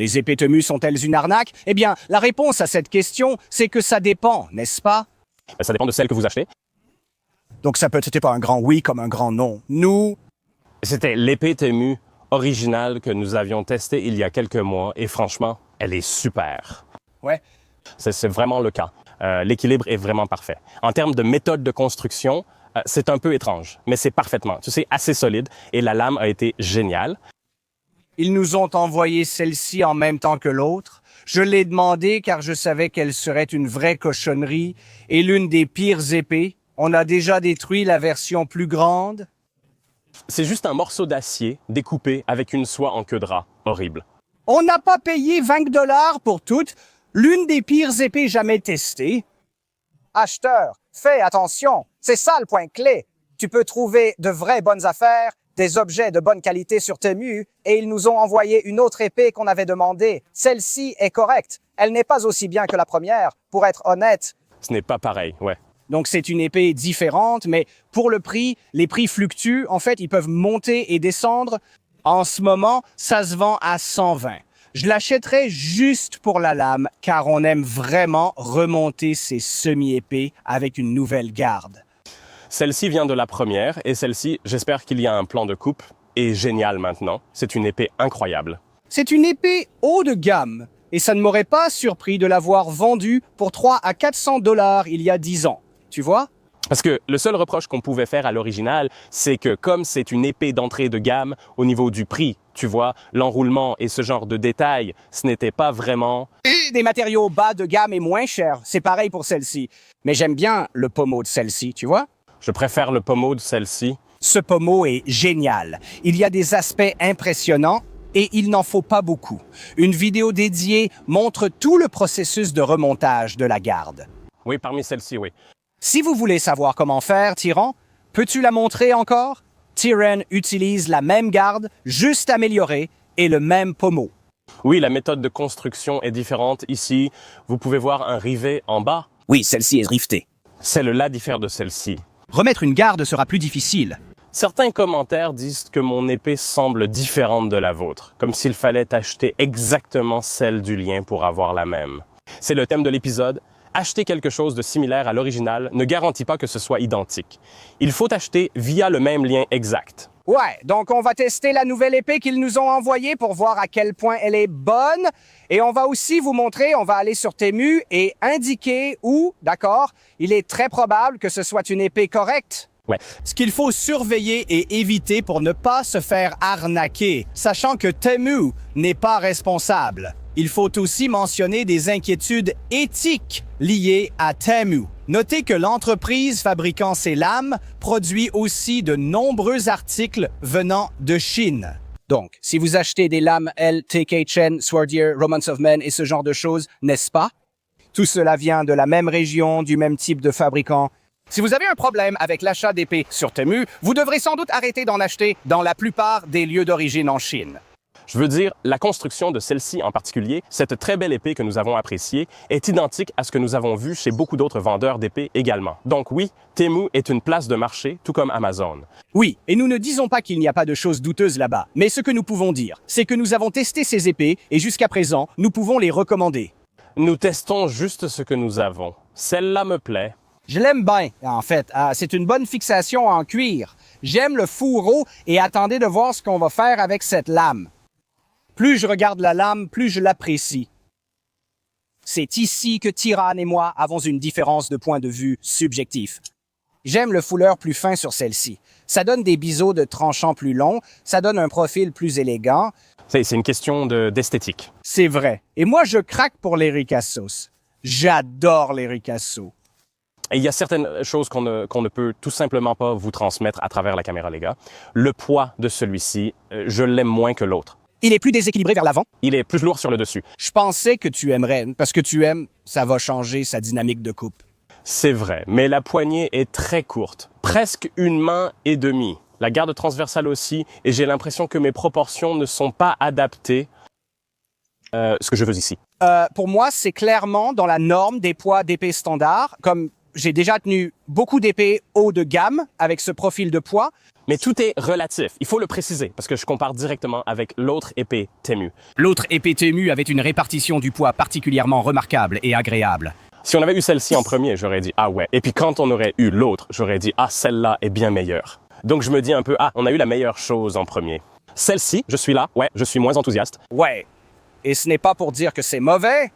Les épées Temu sont-elles une arnaque? Eh bien, la réponse à cette question, c'est que ça dépend, n'est-ce pas? Ça dépend de celle que vous achetez. Donc ça peut être pas un grand oui comme un grand non. Nous, C'était l'épée Temu originale que nous avions testée il y a quelques mois et franchement, elle est super. ouais. C'est vraiment le cas. L'équilibre est vraiment parfait. En termes de méthode de construction, c'est un peu étrange, mais c'est parfaitement, tu sais, assez solide et la lame a été géniale. Ils nous ont envoyé celle-ci en même temps que l'autre. Je l'ai demandé car je savais qu'elle serait une vraie cochonnerie et l'une des pires épées. On a déjà détruit la version plus grande. C'est juste un morceau d'acier découpé avec une soie en queue de rat. Horrible. On n'a pas payé 20 $ pour toutes. L'une des pires épées jamais testées. Acheteur, fais attention. C'est ça le point clé. Tu peux trouver de vraies bonnes affaires, des objets de bonne qualité sur Temu, et ils nous ont envoyé une autre épée qu'on avait demandée. Celle-ci est correcte. Elle n'est pas aussi bien que la première, pour être honnête. Ce n'est pas pareil, ouais. Donc c'est une épée différente, mais pour le prix, les prix fluctuent. En fait, ils peuvent monter et descendre. En ce moment, ça se vend à 120. Je l'achèterais juste pour la lame, car on aime vraiment remonter ces semi-épées avec une nouvelle garde. Celle-ci vient de la première et celle-ci, j'espère qu'il y a un plan de coupe, est génial maintenant. C'est une épée incroyable. C'est une épée haut de gamme, et ça ne m'aurait pas surpris de l'avoir vendue pour 300 à 400 $ il y a 10 ans. Tu vois? Parce que le seul reproche qu'on pouvait faire à l'original, c'est que comme c'est une épée d'entrée de gamme, au niveau du prix, tu vois, l'enroulement et ce genre de détails, ce n'était pas vraiment... Des matériaux bas de gamme et moins chers, c'est pareil pour celle-ci. Mais j'aime bien le pommeau de celle-ci, tu vois? Je préfère le pommeau de celle-ci. Ce pommeau est génial. Il y a des aspects impressionnants et il n'en faut pas beaucoup. Une vidéo dédiée montre tout le processus de remontage de la garde. Oui, parmi celles-ci, oui. Si vous voulez savoir comment faire, Tyran, peux-tu la montrer encore? Tyran utilise la même garde, juste améliorée, et le même pommeau. Oui, la méthode de construction est différente. Ici, vous pouvez voir un rivet en bas. Oui, celle-ci est rivetée. Celle-là diffère de celle-ci. Remettre une garde sera plus difficile. Certains commentaires disent que mon épée semble différente de la vôtre, comme s'il fallait acheter exactement celle du lien pour avoir la même. C'est le thème de l'épisode. Acheter quelque chose de similaire à l'original ne garantit pas que ce soit identique. Il faut acheter via le même lien exact. Ouais, donc on va tester la nouvelle épée qu'ils nous ont envoyée pour voir à quel point elle est bonne. Et on va aussi vous montrer, on va aller sur Temu et indiquer où, d'accord, il est très probable que ce soit une épée correcte. Ouais. Ce qu'il faut surveiller et éviter pour ne pas se faire arnaquer, sachant que Temu n'est pas responsable. Il faut aussi mentionner des inquiétudes éthiques liées à Temu. Notez que l'entreprise fabriquant ces lames produit aussi de nombreux articles venant de Chine. Donc, si vous achetez des lames LTK Chen, Swordier, Romance of Men et ce genre de choses, n'est-ce pas? Tout cela vient de la même région, du même type de fabricant. Si vous avez un problème avec l'achat d'épées sur Temu, vous devrez sans doute arrêter d'en acheter dans la plupart des lieux d'origine en Chine. Je veux dire, la construction de celle-ci en particulier, cette très belle épée que nous avons appréciée, est identique à ce que nous avons vu chez beaucoup d'autres vendeurs d'épées également. Donc oui, Temu est une place de marché, tout comme Amazon. Oui, et nous ne disons pas qu'il n'y a pas de choses douteuses là-bas, mais ce que nous pouvons dire, c'est que nous avons testé ces épées et jusqu'à présent, nous pouvons les recommander. Nous testons juste ce que nous avons. Celle-là me plaît. Je l'aime bien, en fait. C'est une bonne fixation en cuir. J'aime le fourreau et attendez de voir ce qu'on va faire avec cette lame. Plus je regarde la lame, plus je l'apprécie. C'est ici que Tyran et moi avons une différence de point de vue subjectif. J'aime le fouleur plus fin sur celle-ci. Ça donne des biseaux de tranchant plus longs, ça donne un profil plus élégant. C'est une question d'esthétique. C'est vrai. Et moi, je craque pour les ricassos. J'adore les ricassos. Et il y a certaines choses qu'on ne peut tout simplement pas vous transmettre à travers la caméra, les gars. Le poids de celui-ci, je l'aime moins que l'autre. Il est plus déséquilibré vers l'avant. Il est plus lourd sur le dessus. Je pensais que tu aimerais, parce que tu aimes, ça va changer sa dynamique de coupe. C'est vrai, mais la poignée est très courte, presque une main et demie. La garde transversale aussi, et j'ai l'impression que mes proportions ne sont pas adaptées à ce que je veux ici. Pour moi, c'est clairement dans la norme des poids d'épée standard, comme j'ai déjà tenu beaucoup d'épées haut de gamme avec ce profil de poids. Mais tout est relatif. Il faut le préciser parce que je compare directement avec l'autre épée Temu. L'autre épée Temu avait une répartition du poids particulièrement remarquable et agréable. Si on avait eu celle-ci en premier, j'aurais dit « Ah ouais ». Et puis quand on aurait eu l'autre, j'aurais dit « Ah, celle-là est bien meilleure ». Donc je me dis un peu « Ah, on a eu la meilleure chose en premier ». Celle-ci, je suis là, ouais, je suis moins enthousiaste. Ouais, et ce n'est pas pour dire que c'est mauvais,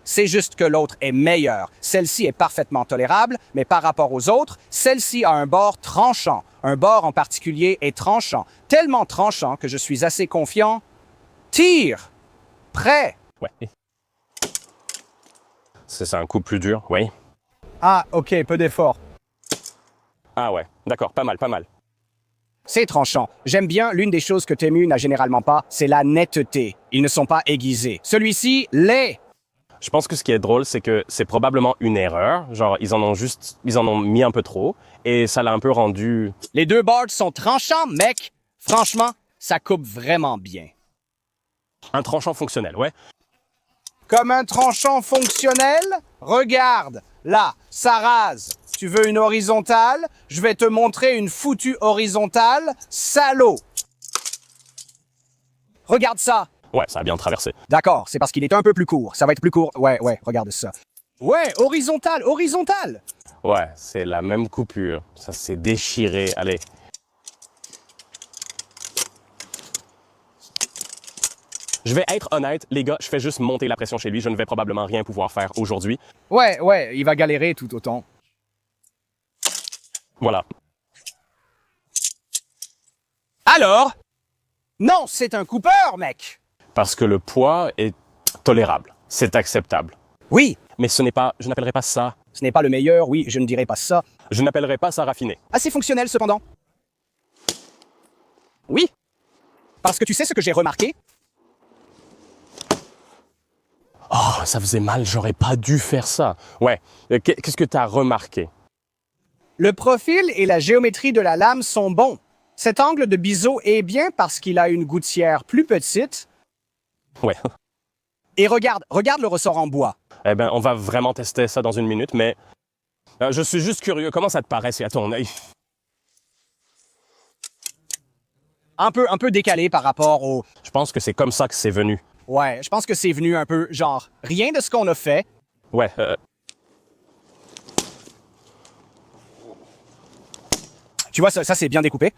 c'est juste que l'autre est meilleur. Celle-ci est parfaitement tolérable, mais par rapport aux autres, celle-ci a un bord tranchant. Un bord en particulier est tranchant, tellement tranchant que je suis assez confiant. Tire! Prêt! Ouais. C'est un coup plus dur, oui. Ah, ok, peu d'effort. Ah ouais, d'accord, pas mal, pas mal. C'est tranchant. J'aime bien, l'une des choses que Temu n'a généralement pas, c'est la netteté. Ils ne sont pas aiguisés. Celui-ci l'est. Je pense que ce qui est drôle, c'est que c'est probablement une erreur. Genre, ils en ont mis un peu trop et ça l'a un peu rendu... Les deux boards sont tranchants, mec. Franchement, ça coupe vraiment bien. Un tranchant fonctionnel, ouais. Comme un tranchant fonctionnel? Regarde, là, ça rase. Tu veux une horizontale? Je vais te montrer une foutue horizontale, salaud. Regarde ça. Ouais, ça a bien traversé. D'accord, c'est parce qu'il est un peu plus court. Ça va être plus court. Ouais, regarde ça. Ouais, horizontale, horizontale. Ouais, c'est la même coupure. Ça s'est déchiré. Allez. Je vais être honnête, les gars, je fais juste monter la pression chez lui. Je ne vais probablement rien pouvoir faire aujourd'hui. Ouais, il va galérer tout autant. Voilà. Alors? Non, c'est un coupeur, mec. Parce que le poids est tolérable. C'est acceptable. Oui. Mais ce n'est pas, je n'appellerai pas ça. Ce n'est pas le meilleur, oui, je ne dirais pas ça. Je n'appellerai pas ça raffiné. Assez fonctionnel, cependant. Oui. Parce que tu sais ce que j'ai remarqué? Oh, ça faisait mal, j'aurais pas dû faire ça. Ouais. Qu'est-ce que tu as remarqué? Le profil et la géométrie de la lame sont bons. Cet angle de biseau est bien parce qu'il a une gouttière plus petite. Ouais. Et regarde le ressort en bois. Eh ben, on va vraiment tester ça dans une minute, mais je suis juste curieux. Comment ça te paraît, c'est à ton œil? Un peu décalé par rapport au... Je pense que c'est comme ça que c'est venu. Ouais, je pense que c'est venu un peu, genre, rien de ce qu'on a fait. Ouais. Tu vois, ça c'est bien découpé.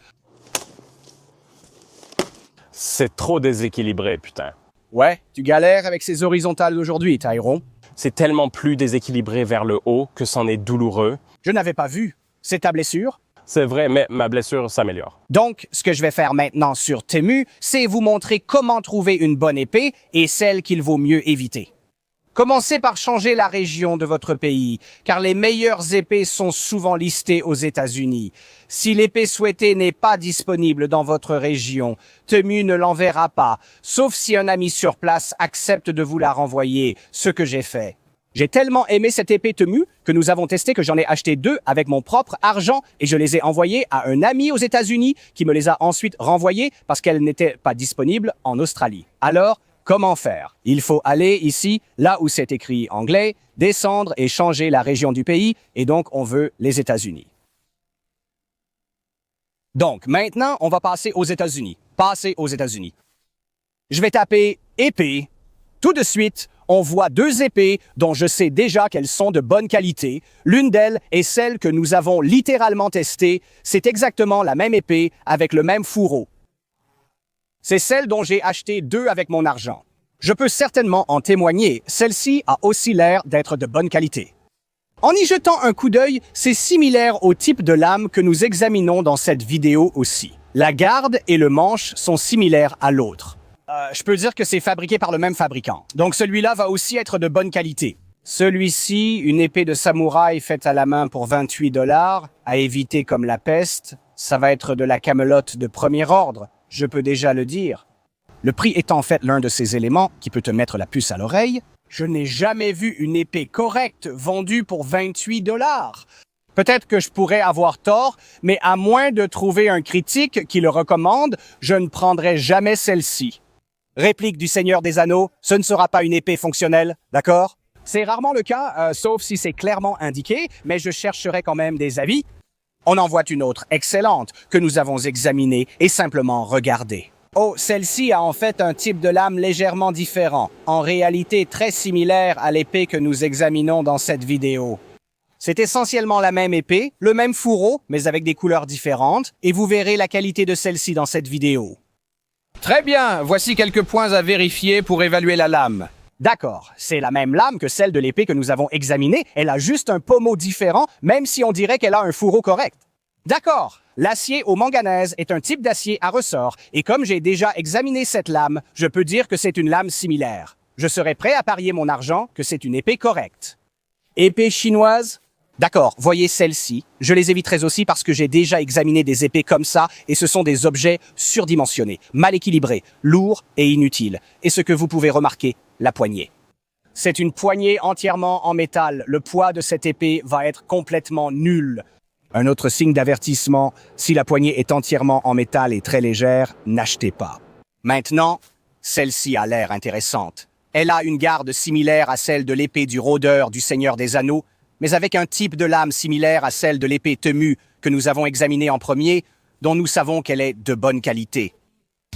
C'est trop déséquilibré, putain. Ouais, tu galères avec ces horizontales d'aujourd'hui, Tyrone. C'est tellement plus déséquilibré vers le haut que c'en est douloureux. Je n'avais pas vu. C'est ta blessure? C'est vrai, mais ma blessure s'améliore. Donc, ce que je vais faire maintenant sur Temu, c'est vous montrer comment trouver une bonne épée et celle qu'il vaut mieux éviter. Commencez par changer la région de votre pays, car les meilleures épées sont souvent listées aux États-Unis. Si l'épée souhaitée n'est pas disponible dans votre région, Temu ne l'enverra pas, sauf si un ami sur place accepte de vous la renvoyer, ce que j'ai fait. J'ai tellement aimé cette épée Temu que nous avons testé que j'en ai acheté 2 avec mon propre argent et je les ai envoyées à un ami aux États-Unis qui me les a ensuite renvoyées parce qu'elles n'étaient pas disponibles en Australie. Alors, comment faire? Il faut aller ici, là où c'est écrit anglais, descendre et changer la région du pays, et donc on veut les États-Unis. Donc, maintenant, on va passer aux États-Unis. Passer aux États-Unis. Je vais taper épée. Tout de suite, on voit 2 épées dont je sais déjà qu'elles sont de bonne qualité. L'une d'elles est celle que nous avons littéralement testée. C'est exactement la même épée avec le même fourreau. C'est celle dont j'ai acheté 2 avec mon argent. Je peux certainement en témoigner, celle-ci a aussi l'air d'être de bonne qualité. En y jetant un coup d'œil, c'est similaire au type de lame que nous examinons dans cette vidéo aussi. La garde et le manche sont similaires à l'autre. Je peux dire que c'est fabriqué par le même fabricant. Donc celui-là va aussi être de bonne qualité. Celui-ci, une épée de samouraï faite à la main pour 28 $, à éviter comme la peste, ça va être de la camelote de premier ordre. Je peux déjà le dire. Le prix est en fait l'un de ces éléments qui peut te mettre la puce à l'oreille. Je n'ai jamais vu une épée correcte vendue pour 28 $. Peut-être que je pourrais avoir tort, mais à moins de trouver un critique qui le recommande, je ne prendrai jamais celle-ci. Réplique du Seigneur des Anneaux, ce ne sera pas une épée fonctionnelle, d'accord? C'est rarement le cas, sauf si c'est clairement indiqué, mais je chercherai quand même des avis. On en voit une autre excellente que nous avons examinée et simplement regardée. Oh, celle-ci a en fait un type de lame légèrement différent, en réalité très similaire à l'épée que nous examinons dans cette vidéo. C'est essentiellement la même épée, le même fourreau, mais avec des couleurs différentes, et vous verrez la qualité de celle-ci dans cette vidéo. Très bien, voici quelques points à vérifier pour évaluer la lame. D'accord, c'est la même lame que celle de l'épée que nous avons examinée, elle a juste un pommeau différent, même si on dirait qu'elle a un fourreau correct. D'accord, l'acier au manganèse est un type d'acier à ressort, et comme j'ai déjà examiné cette lame, je peux dire que c'est une lame similaire. Je serais prêt à parier mon argent que c'est une épée correcte. Épée chinoise? D'accord, voyez celle-ci. Je les éviterai aussi parce que j'ai déjà examiné des épées comme ça et ce sont des objets surdimensionnés, mal équilibrés, lourds et inutiles. Et ce que vous pouvez remarquer, la poignée. C'est une poignée entièrement en métal. Le poids de cette épée va être complètement nul. Un autre signe d'avertissement, si la poignée est entièrement en métal et très légère, n'achetez pas. Maintenant, celle-ci a l'air intéressante. Elle a une garde similaire à celle de l'épée du rôdeur du Seigneur des Anneaux, mais avec un type de lame similaire à celle de l'épée Temu que nous avons examinée en premier, dont nous savons qu'elle est de bonne qualité.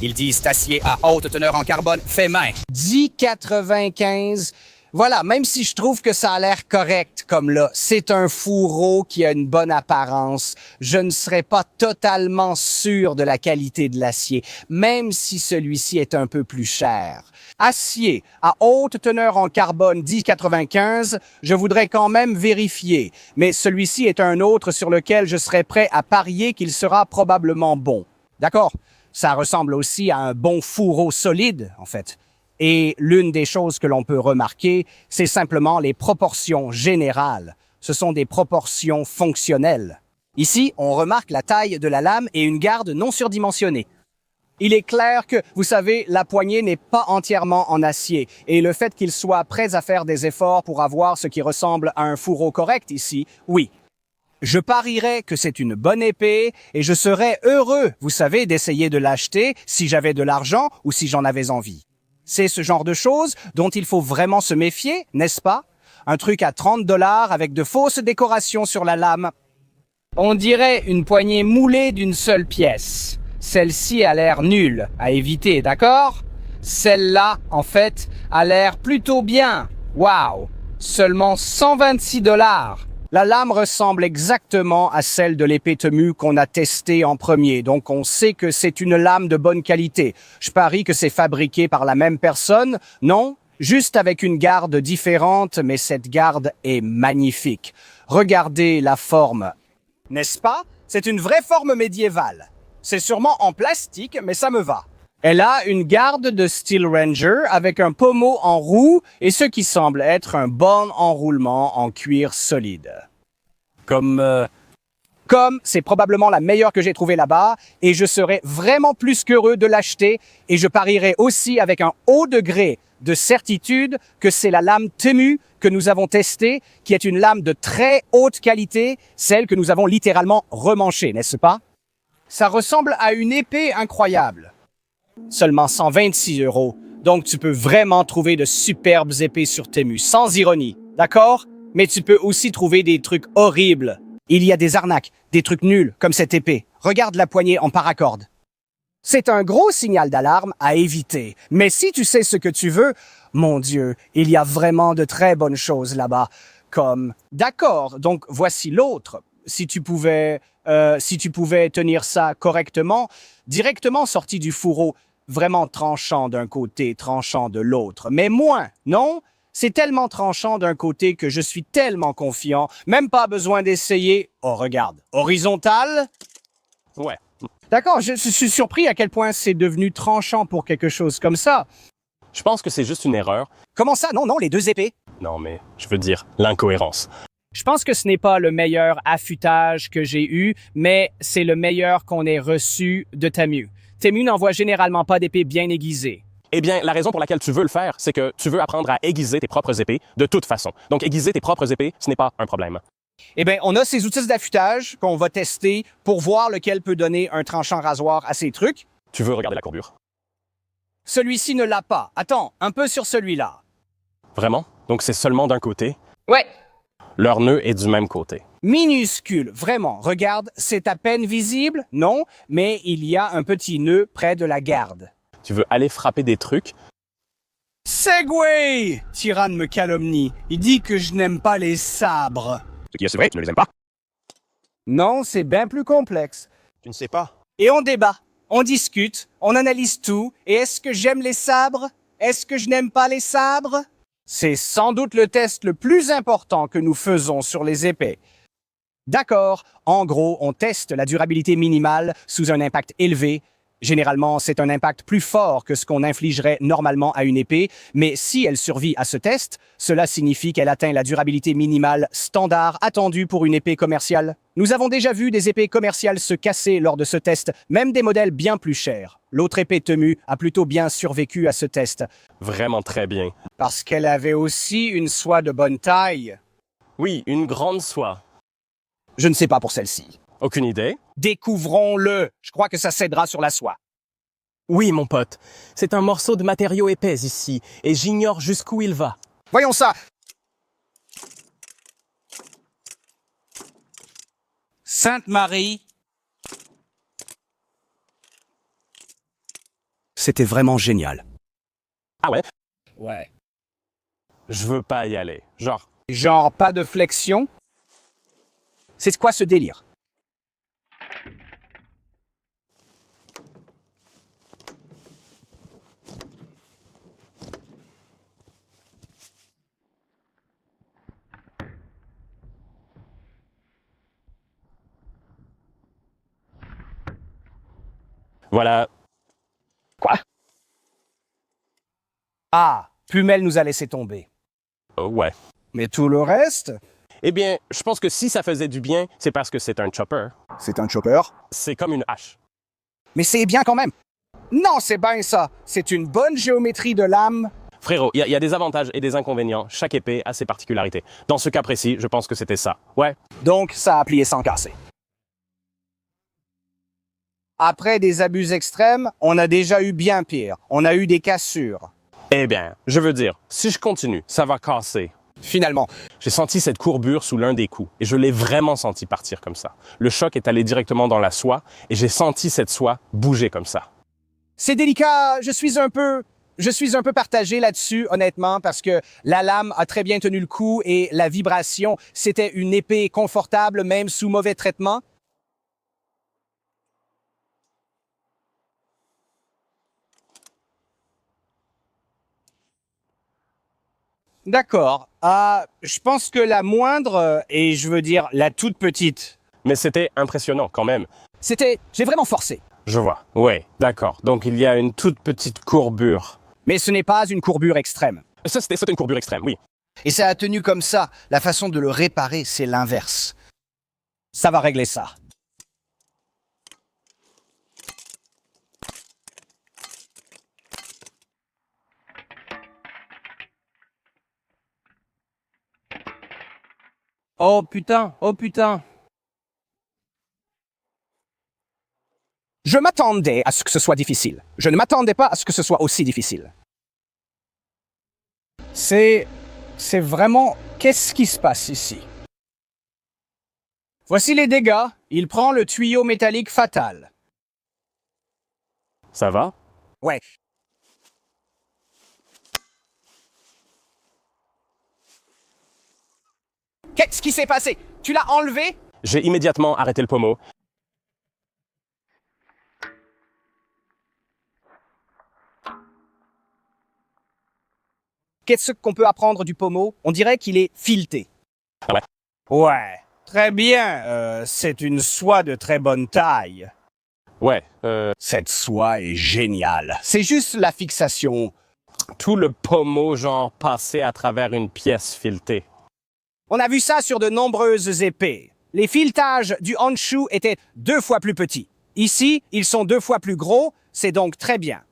Ils disent acier à haute teneur en carbone fait main. 10,95. Voilà, même si je trouve que ça a l'air correct comme là, c'est un fourreau qui a une bonne apparence. Je ne serais pas totalement sûr de la qualité de l'acier, même si celui-ci est un peu plus cher. Acier à haute teneur en carbone 10,95, je voudrais quand même vérifier, mais celui-ci est un autre sur lequel je serais prêt à parier qu'il sera probablement bon. D'accord? Ça ressemble aussi à un bon fourreau solide, en fait. Et l'une des choses que l'on peut remarquer, c'est simplement les proportions générales. Ce sont des proportions fonctionnelles. Ici, on remarque la taille de la lame et une garde non surdimensionnée. Il est clair que, vous savez, la poignée n'est pas entièrement en acier, et le fait qu'ils soient prêts à faire des efforts pour avoir ce qui ressemble à un fourreau correct ici, oui. Je parierais que c'est une bonne épée, et je serais heureux, vous savez, d'essayer de l'acheter si j'avais de l'argent ou si j'en avais envie. C'est ce genre de choses dont il faut vraiment se méfier, n'est-ce pas? Un truc à 30 $ avec de fausses décorations sur la lame. On dirait une poignée moulée d'une seule pièce. Celle-ci a l'air nulle, à éviter, d'accord? Celle-là, en fait, a l'air plutôt bien. Waouh! Seulement 126 $. La lame ressemble exactement à celle de l'épée Temu qu'on a testée en premier, donc on sait que c'est une lame de bonne qualité. Je parie que c'est fabriqué par la même personne, non? Juste avec une garde différente, mais cette garde est magnifique. Regardez la forme. N'est-ce pas? C'est une vraie forme médiévale. C'est sûrement en plastique, mais ça me va. Elle a une garde de Steel Ranger avec un pommeau en roue et ce qui semble être un bon enroulement en cuir solide. Comme c'est probablement la meilleure que j'ai trouvée là-bas et je serais vraiment plus qu'heureux de l'acheter et je parierais aussi avec un haut degré de certitude que c'est la lame Temu que nous avons testée, qui est une lame de très haute qualité, celle que nous avons littéralement remanchée, n'est-ce pas? Ça ressemble à une épée incroyable. Seulement 126 €. Donc tu peux vraiment trouver de superbes épées sur Temu, sans ironie, d'accord? Mais tu peux aussi trouver des trucs horribles. Il y a des arnaques, des trucs nuls, comme cette épée. Regarde la poignée en paracorde. C'est un gros signal d'alarme à éviter. Mais si tu sais ce que tu veux, mon Dieu, il y a vraiment de très bonnes choses là-bas. Comme, d'accord, donc voici l'autre. Si tu pouvais tenir ça correctement, directement sorti du fourreau, vraiment tranchant d'un côté, tranchant de l'autre. Mais moins, non? C'est tellement tranchant d'un côté que je suis tellement confiant, même pas besoin d'essayer. Oh, regarde, horizontal? Ouais. D'accord, je suis surpris à quel point c'est devenu tranchant pour quelque chose comme ça. Je pense que c'est juste une erreur. Comment ça? Non, les deux épées. Non, mais je veux dire l'incohérence. Je pense que ce n'est pas le meilleur affûtage que j'ai eu, mais c'est le meilleur qu'on ait reçu de Temu. Temu n'envoie généralement pas d'épées bien aiguisées. Eh bien, la raison pour laquelle tu veux le faire, c'est que tu veux apprendre à aiguiser tes propres épées de toute façon. Donc, aiguiser tes propres épées, ce n'est pas un problème. Eh bien, on a ces outils d'affûtage qu'on va tester pour voir lequel peut donner un tranchant rasoir à ces trucs. Tu veux regarder la courbure? Celui-ci ne l'a pas. Attends, un peu sur celui-là. Vraiment? Donc c'est seulement d'un côté. Ouais. Leur nœud est du même côté. Minuscule, vraiment. Regarde, c'est à peine visible, non, mais il y a un petit nœud près de la garde. Tu veux aller frapper des trucs. Segway! Tyrann me calomnie. Il dit que je n'aime pas les sabres. Ce qui est vrai, tu ne les aimes pas. Non, c'est bien plus complexe. Tu ne sais pas. Et on débat, on discute, on analyse tout. Et est-ce que j'aime les sabres? Est-ce que je n'aime pas les sabres? C'est sans doute le test le plus important que nous faisons sur les épées. D'accord, en gros, on teste la durabilité minimale sous un impact élevé. Généralement, c'est un impact plus fort que ce qu'on infligerait normalement à une épée, mais si elle survit à ce test, cela signifie qu'elle atteint la durabilité minimale standard attendue pour une épée commerciale. Nous avons déjà vu des épées commerciales se casser lors de ce test, même des modèles bien plus chers. L'autre épée Temu a plutôt bien survécu à ce test. Vraiment très bien. Parce qu'elle avait aussi une soie de bonne taille. Oui, une grande soie. Je ne sais pas pour celle-ci. Aucune idée? Découvrons-le. Je crois que ça cédera sur la soie. Oui, mon pote. C'est un morceau de matériau épais ici, et j'ignore jusqu'où il va. Voyons ça. Sainte Marie. C'était vraiment génial. Ah ouais? Ouais. Je veux pas y aller. Genre pas de flexion? C'est quoi ce délire? Voilà. Quoi? Ah, Pumel nous a laissé tomber. Oh, ouais. Mais tout le reste? Eh bien, je pense que si ça faisait du bien, c'est parce que c'est un chopper. C'est un chopper. C'est comme une hache. Mais c'est bien quand même. Non, c'est bien ça. C'est une bonne géométrie de lame. Frérot, il y a des avantages et des inconvénients. Chaque épée a ses particularités. Dans ce cas précis, je pense que c'était ça. Ouais. Donc, ça a plié sans casser. Après des abus extrêmes, on a déjà eu bien pire. On a eu des cassures. Eh bien, je veux dire, si je continue, ça va casser. Finalement, J'ai senti cette courbure sous l'un des coups, et je l'ai vraiment senti partir comme ça. Le choc est allé directement dans la soie, et j'ai senti cette soie bouger comme ça. c'est délicat. Je suis un peu partagé là-dessus, honnêtement, parce que la lame a très bien tenu le coup et la vibration, c'était une épée confortable, même sous mauvais traitement. D'accord. Je pense que la moindre, et je veux dire la toute petite, Mais c'était impressionnant quand même. j'ai vraiment forcé. Je vois. Ouais, d'accord. Donc il y a une toute petite courbure. Mais ce n'est pas une courbure extrême. Ça, c'était une courbure extrême, oui. Et ça a tenu comme ça. La façon de le réparer, c'est l'inverse. Ça va régler ça. Oh putain, oh putain. Je m'attendais à ce que ce soit difficile. Je ne m'attendais pas à ce que ce soit aussi difficile. C'est vraiment... Qu'est-ce qui se passe ici? Voici les dégâts. Il prend le tuyau métallique fatal. Ça va? Ouais. Qu'est-ce qui s'est passé? Tu l'as enlevé? J'ai immédiatement arrêté le pommeau. Qu'est-ce qu'on peut apprendre du pommeau? On dirait qu'il est fileté. Ah ouais? Ouais, très bien. C'est une soie de très bonne taille. Ouais, Cette soie est géniale. C'est juste la fixation. tout le pommeau, genre, passé à travers une pièce filetée. On a vu ça sur de nombreuses épées. Les filetages du Honshu étaient 2 fois plus petits. Ici, ils sont 2 fois plus gros, c'est donc très bien.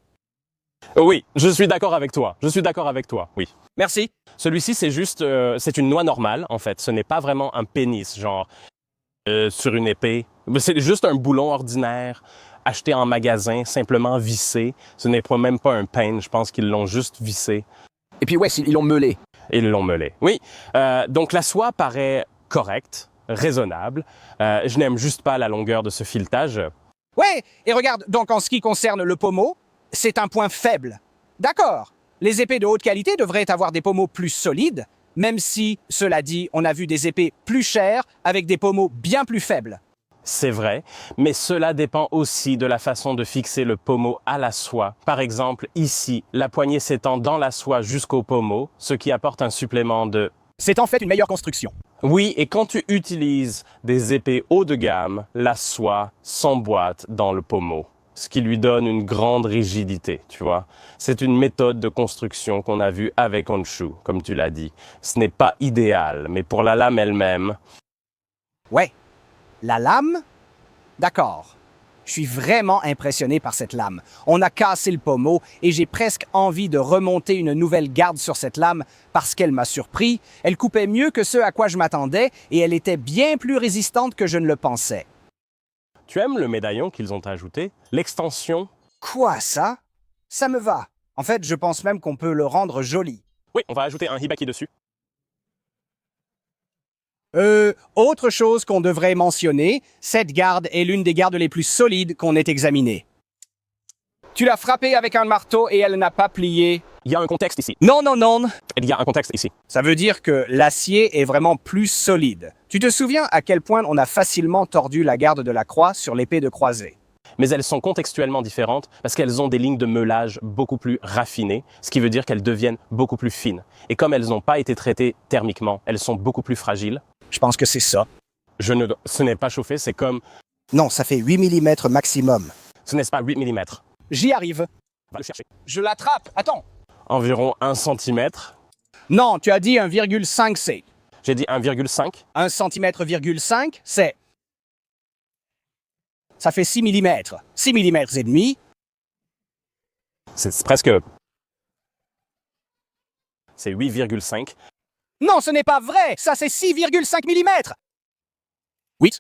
Oui, je suis d'accord avec toi. Je suis d'accord avec toi, oui. Merci. Celui-ci, c'est juste... c'est une noix normale, en fait. Ce n'est pas vraiment un pénis, genre, sur une épée. C'est juste un boulon ordinaire, acheté en magasin, simplement vissé. Ce n'est même pas un pain, je pense qu'ils l'ont juste vissé. Et puis ouais, ils l'ont meulé. Ils l'ont meulé. Oui, donc la soie paraît correcte, raisonnable. Je n'aime juste pas la longueur de ce filetage. Ouais, et regarde, donc en ce qui concerne le pommeau, c'est un point faible. D'accord, les épées de haute qualité devraient avoir des pommeaux plus solides, même si, cela dit, on a vu des épées plus chères avec des pommeaux bien plus faibles. C'est vrai, mais cela dépend aussi de la façon de fixer le pommeau à la soie. Par exemple, ici, la poignée s'étend dans la soie jusqu'au pommeau, ce qui apporte un supplément de... C'est en fait une meilleure construction. Oui, et quand tu utilises des épées haut de gamme, la soie s'emboîte dans le pommeau, ce qui lui donne une grande rigidité, tu vois. C'est une méthode de construction qu'on a vue avec Honshu, comme tu l'as dit. Ce n'est pas idéal, mais pour la lame elle-même... Ouais, la lame? D'accord. Je suis vraiment impressionné par cette lame. On a cassé le pommeau et j'ai presque envie de remonter une nouvelle garde sur cette lame parce qu'elle m'a surpris. Elle coupait mieux que ce à quoi je m'attendais et elle était bien plus résistante que je ne le pensais. Tu aimes le médaillon qu'ils ont ajouté? L'extension? Quoi ça? Ça me va. En fait, je pense même qu'on peut le rendre joli. Oui, on va ajouter un hibaki dessus. Autre chose qu'on devrait mentionner, cette garde est l'une des gardes les plus solides qu'on ait examinées. Tu l'as frappée avec un marteau et elle n'a pas plié. Il y a un contexte ici. Non, non, non. Il y a un contexte ici. Ça veut dire que l'acier est vraiment plus solide. Tu te souviens à quel point on a facilement tordu la garde de la croix sur l'épée de croisée? Mais elles sont contextuellement différentes parce qu'elles ont des lignes de meulage beaucoup plus raffinées, ce qui veut dire qu'elles deviennent beaucoup plus fines. Et comme elles n'ont pas été traitées thermiquement, elles sont beaucoup plus fragiles. Je pense que c'est ça. Ce n'est pas chauffé, c'est comme... Non, ça fait 8 mm maximum. Ce n'est pas 8 mm. J'y arrive. Va le chercher. Je l'attrape. Attends. Environ 1 cm. Non, tu as dit 1,5 C. J'ai dit 1,5. 1 cm,5, c'est... Ça fait 6 mm. 6 mm et demi. C'est presque... C'est 8,5. Non, ce n'est pas vrai. Ça, c'est 6,5 mm. Oui.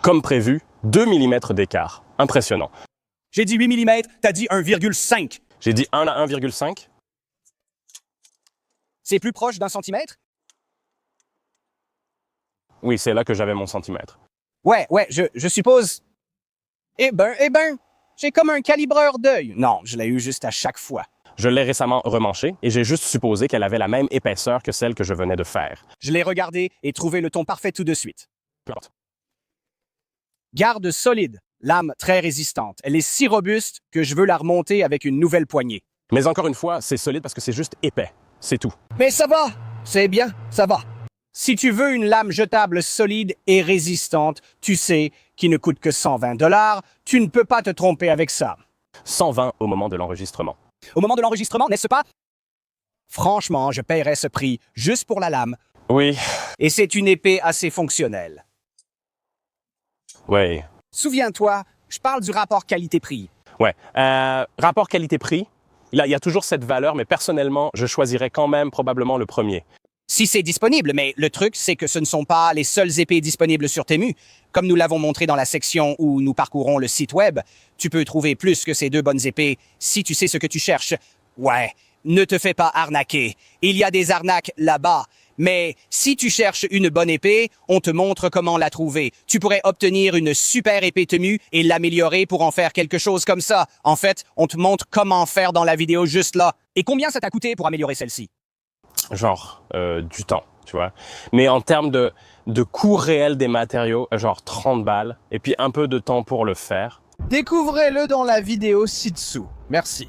Comme prévu, 2 mm d'écart. Impressionnant. J'ai dit 8 mm, t'as dit 1,5. J'ai dit 1 à 1,5. C'est plus proche d'un centimètre? Oui, c'est là que j'avais mon centimètre. Ouais, je suppose... Eh ben, j'ai comme un calibreur d'œil. Non, je l'ai eu juste à chaque fois. Je l'ai récemment remanchée et j'ai juste supposé qu'elle avait la même épaisseur que celle que je venais de faire. Je l'ai regardé et trouvé le ton parfait tout de suite. Peu importe. Garde solide, lame très résistante. Elle est si robuste que je veux la remonter avec une nouvelle poignée. Mais encore une fois, c'est solide parce que c'est juste épais. C'est tout. Mais ça va, c'est bien, ça va. Si tu veux une lame jetable solide et résistante, tu sais, qui ne coûte que 120 $, tu ne peux pas te tromper avec ça. 120 au moment de l'enregistrement. Au moment de l'enregistrement, n'est-ce pas? Franchement, je paierais ce prix juste pour la lame. Oui. Et c'est une épée assez fonctionnelle. Oui. Souviens-toi, je parle du rapport qualité-prix. Ouais. Rapport qualité-prix, il y a toujours cette valeur, mais personnellement, je choisirais quand même probablement le premier. Si c'est disponible, mais le truc, c'est que ce ne sont pas les seules épées disponibles sur Temu. Comme nous l'avons montré dans la section où nous parcourons le site web, tu peux trouver plus que ces deux bonnes épées si tu sais ce que tu cherches. Ouais, ne te fais pas arnaquer. Il y a des arnaques là-bas. Mais si tu cherches une bonne épée, on te montre comment la trouver. Tu pourrais obtenir une super épée Temu et l'améliorer pour en faire quelque chose comme ça. En fait, on te montre comment faire dans la vidéo juste là. Et combien ça t'a coûté pour améliorer celle-ci? Genre, du temps, tu vois. Mais en termes de coût réel des matériaux, genre 30 balles, et puis un peu de temps pour le faire. Découvrez-le dans la vidéo ci-dessous. Merci.